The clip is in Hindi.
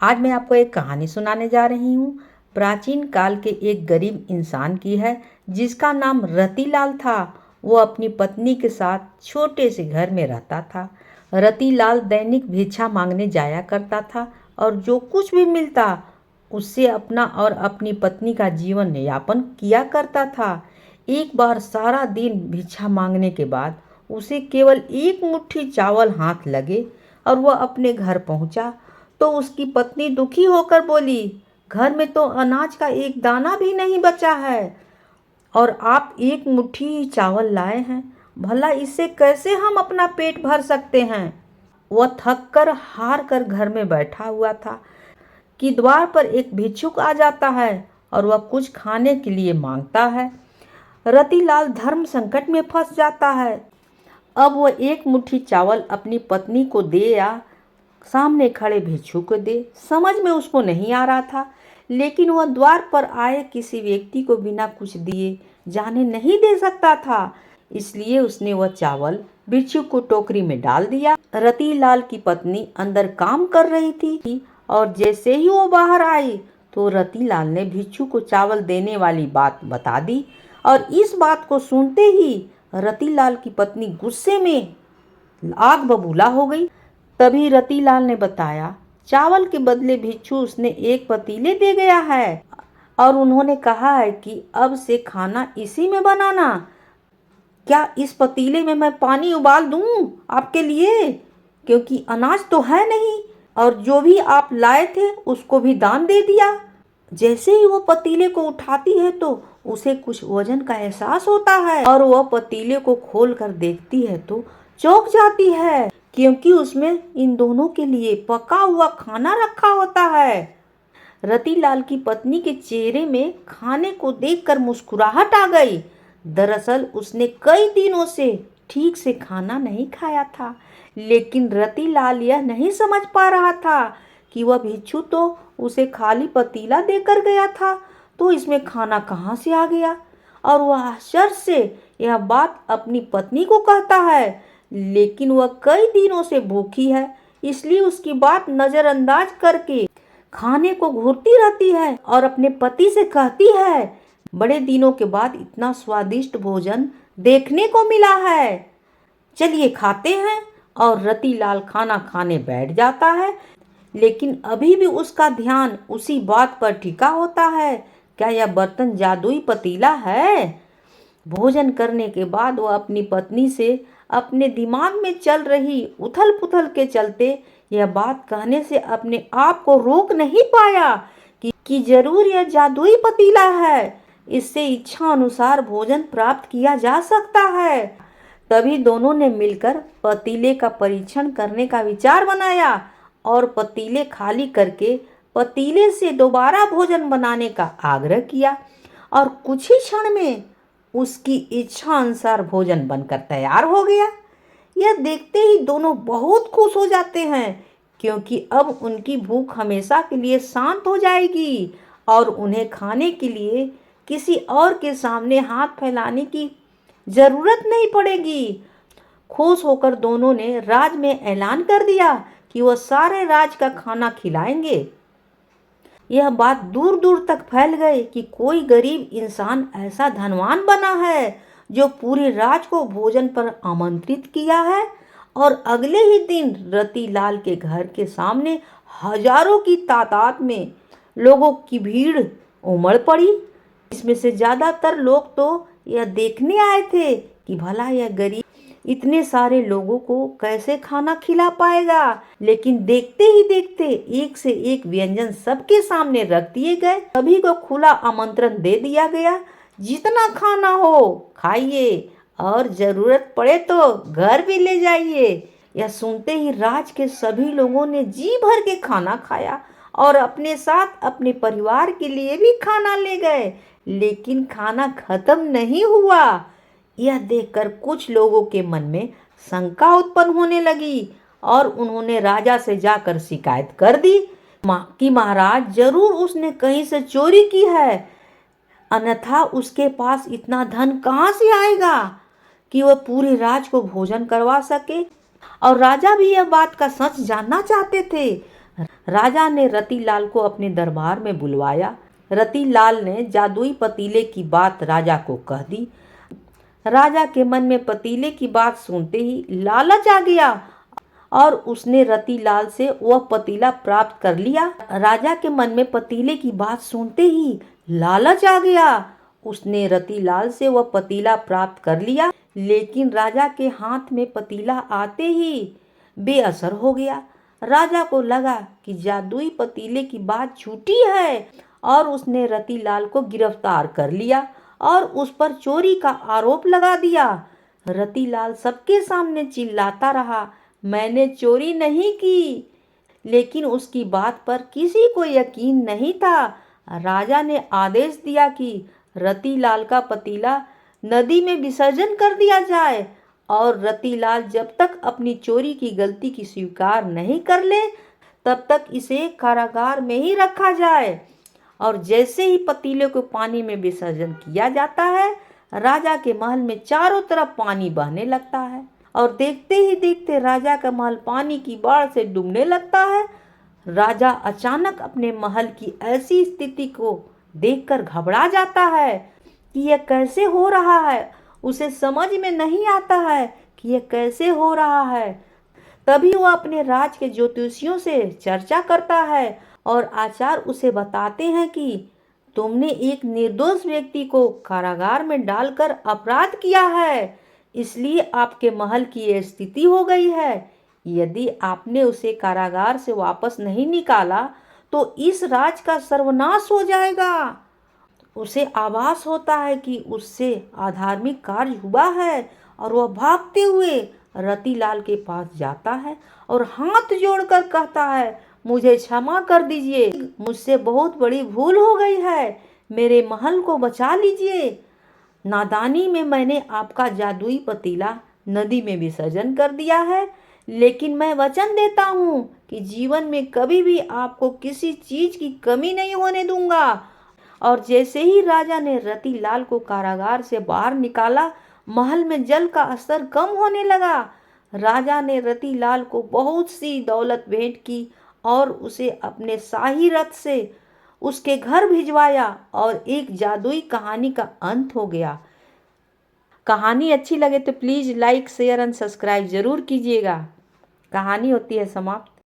आज मैं आपको एक कहानी सुनाने जा रही हूँ। प्राचीन काल के एक गरीब इंसान की है जिसका नाम रतिलाल था। वो अपनी पत्नी के साथ छोटे से घर में रहता था। रतिलाल दैनिक भिक्षा मांगने जाया करता था और जो कुछ भी मिलता उससे अपना और अपनी पत्नी का जीवन यापन किया करता था। एक बार सारा दिन भिक्षा मांगने के बाद उसे केवल एक मुट्ठी चावल हाथ लगे और वह अपने घर पहुंचा तो उसकी पत्नी दुखी होकर बोली, घर में तो अनाज का एक दाना भी नहीं बचा है और आप एक मुट्ठी ही चावल लाए हैं। भला इससे कैसे हम अपना पेट भर सकते हैं। वह थक कर हार कर घर में बैठा हुआ था कि द्वार पर एक भिक्षुक आ जाता है और वह कुछ खाने के लिए मांगता है। रतिलाल धर्म संकट में फंस जाता है। अब वह एक मुट्ठी चावल अपनी पत्नी को दे या सामने खड़े भिक्षु को दे, समझ में उसको नहीं आ रहा था। लेकिन वह द्वार पर आए किसी व्यक्ति को बिना कुछ दिए जाने नहीं दे सकता था। इसलिए उसने वह चावल भिक्षु को टोकरी में डाल दिया। रतिलाल की पत्नी अंदर काम कर रही थी और जैसे ही वो बाहर आई तो रतिलाल ने भिक्षु को चावल देने वाली बात बता दी और इस बात को सुनते ही रतिलाल की पत्नी गुस्से में आग बबूला हो गई। तभी रतिलाल ने बताया, चावल के बदले भिक्षु उसने एक पतीले दे गया है और उन्होंने कहा है कि अब से खाना इसी में बनाना। क्या इस पतीले में मैं पानी उबाल दूं आपके लिए, क्योंकि अनाज तो है नहीं और जो भी आप लाए थे उसको भी दान दे दिया। जैसे ही वो पतीले को उठाती है तो उसे कुछ वजन का एहसास होता है और वह पतीले को खोल कर देखती है तो चौंक जाती है, क्योंकि उसमें इन दोनों के लिए पका हुआ खाना रखा होता है। रतिलाल की पत्नी के चेहरे में खाने को देखकर मुस्कुराहट आ गई। दरअसल उसने कई दिनों से ठीक से खाना नहीं खाया था, लेकिन रतिलाल यह नहीं समझ पा रहा था कि वह भिक्षु तो उसे खाली पतीला देकर गया था, तो इसमें खाना कहाँ से आ गया। और वह आश्चर्य से यह बात अपनी पत्नी को कहता है, लेकिन वह कई दिनों से भूखी है, इसलिए उसकी बात नजरअंदाज करके खाने को घूरती रहती है और अपने पति से कहती है, बड़े दिनों के बाद इतना स्वादिष्ट भोजन देखने को मिला है, चलिए खाते हैं। और रतिलाल खाना खाने बैठ जाता है, लेकिन अभी भी उसका ध्यान उसी बात पर टिका होता है, क्या यह बर्तन जादुई पतीला है। भोजन करने के बाद वह अपनी पत्नी से अपने दिमाग में चल रही उथल पुथल के चलते यह बात कहने से अपने आप को रोक नहीं पाया कि जरूर यह जादुई पतीला है, इससे इच्छा अनुसार भोजन प्राप्त किया जा सकता है। तभी दोनों ने मिलकर पतीले का परीक्षण करने का विचार बनाया और पतीले खाली करके पतीले से दोबारा भोजन बनाने का आग्रह किया और कुछ ही क्षण में उसकी इच्छा अनुसार भोजन बनकर तैयार हो गया। यह देखते ही दोनों बहुत खुश हो जाते हैं, क्योंकि अब उनकी भूख हमेशा के लिए शांत हो जाएगी और उन्हें खाने के लिए किसी और के सामने हाथ फैलाने की जरूरत नहीं पड़ेगी। खुश होकर दोनों ने राज में ऐलान कर दिया कि वह सारे राज का खाना खिलाएंगे। यह बात दूर दूर तक फैल गई कि कोई गरीब इंसान ऐसा धनवान बना है जो पूरे राज को भोजन पर आमंत्रित किया है। और अगले ही दिन रतिलाल के घर के सामने हजारों की तादाद में लोगों की भीड़ उमड़ पड़ी। इसमें से ज्यादातर लोग तो यह देखने आए थे कि भला यह गरीब इतने सारे लोगों को कैसे खाना खिला पाएगा। लेकिन देखते ही देखते एक से एक व्यंजन सबके सामने रख दिए गए। सभी को खुला आमंत्रण दे दिया गया, जितना खाना हो खाइए और जरूरत पड़े तो घर भी ले जाइए। यह सुनते ही राज के सभी लोगों ने जी भर के खाना खाया और अपने साथ अपने परिवार के लिए भी खाना ले गए, लेकिन खाना खत्म नहीं हुआ। यह देखकर कुछ लोगों के मन में शंका उत्पन्न होने लगी और उन्होंने राजा से जाकर शिकायत कर दी कि महाराज जरूर उसने कहीं से चोरी की है, अन्यथा उसके पास इतना धन कहाँ से आएगा कि वह पूरे राज को भोजन करवा सके। और राजा भी यह बात का सच जानना चाहते थे। राजा ने रतिलाल को अपने दरबार में बुलवाया। रतिलाल ने जादुई पतीले की बात राजा को कह दी। राजा के मन में पतीले की बात सुनते ही लालच आ गया और उसने रतिलाल से वह पतीला प्राप्त कर लिया। राजा के मन में पतीले की बात सुनते ही लालच आ गया। उसने रतिलाल से वह पतीला प्राप्त कर लिया, लेकिन राजा के हाथ में पतीला आते ही बेअसर हो गया। राजा को लगा कि जादुई पतीले की बात झूठी है और उसने रतिलाल को गिरफ्तार कर लिया और उस पर चोरी का आरोप लगा दिया। रतिलाल सबके सामने चिल्लाता रहा, मैंने चोरी नहीं की, लेकिन उसकी बात पर किसी को यकीन नहीं था। राजा ने आदेश दिया कि रतिलाल का पतीला नदी में विसर्जन कर दिया जाए और रतिलाल जब तक अपनी चोरी की गलती की स्वीकार नहीं कर ले तब तक इसे कारागार में ही रखा जाए। और जैसे ही पतीले को पानी में विसर्जन किया जाता है, राजा के महल में चारों तरफ पानी बहने लगता है और देखते ही देखते राजा का महल पानी की बाढ़ से डूबने लगता है। राजा अचानक अपने महल की ऐसी स्थिति को देखकर घबरा जाता है कि यह कैसे हो रहा है। उसे समझ में नहीं आता है कि यह कैसे हो रहा है। तभी वह अपने राज के ज्योतिषियों से चर्चा करता है और आचार्य उसे बताते हैं कि तुमने एक निर्दोष व्यक्ति को कारागार में डालकर अपराध किया है, इसलिए आपके महल की यह स्थिति हो गई है। यदि आपने उसे कारागार से वापस नहीं निकाला तो इस राज का सर्वनाश हो जाएगा। उसे आभास होता है कि उससे अधार्मिक कार्य हुआ है और वह भागते हुए रतिलाल के पास जाता है और हाथ जोड़कर कहता है, मुझे क्षमा कर दीजिए, मुझसे बहुत बड़ी भूल हो गई है, मेरे महल को बचा लीजिए। नादानी में मैंने आपका जादुई पतीला नदी में विसर्जन कर दिया है, लेकिन मैं वचन देता हूँ कि जीवन में कभी भी आपको किसी चीज की कमी नहीं होने दूंगा। और जैसे ही राजा ने रतिलाल को कारागार से बाहर निकाला, महल में जल का स्तर कम होने लगा। राजा ने रतिलाल को बहुत सी दौलत भेंट की और उसे अपने शाही रथ से उसके घर भिजवाया और एक जादुई कहानी का अंत हो गया। कहानी अच्छी लगे तो please like, share and subscribe जरूर कीजिएगा। कहानी होती है समाप्त।